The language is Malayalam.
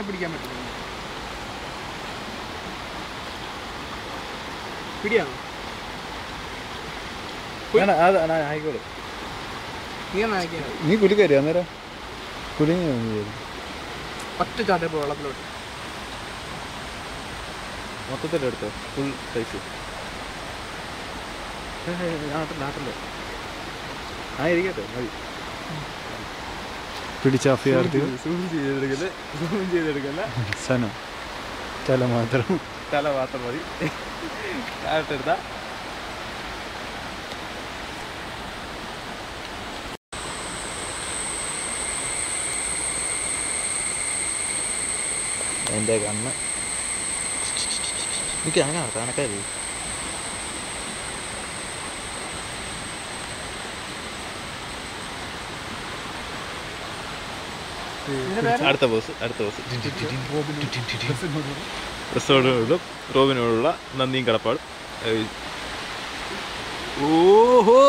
പിടിക്കാൻ പറ്റില്ല. പിടിയാണോ? ആയിക്കോളൂ. നീ കുലുക്കരി അന്നേരം കുലുങ്ങി ഒറ്റ ചാട്ടപ്പോ വെള്ളത്തിലോട്ട് മൊത്തത്തിലെടുത്തോ ഫുൾ സൈസ്. നാട്ടിലോ ആ ഇരിക്കട്ടെ മതി. പിടിച്ചാഫിയാർത്തി സൂം ചെയ്തെടുക്കല്ല സനം തല മാത്രം മതി. കാട്ടെടുത്താ എൻ്റെ കണ്ണ് എനിക്ക് അങ്ങനെ കണക്കാരി അടുത്ത ബോസ് റസോഡിനോടും റോബിനോടുള്ള നന്ദിയും കടപ്പാടും. ഓഹോ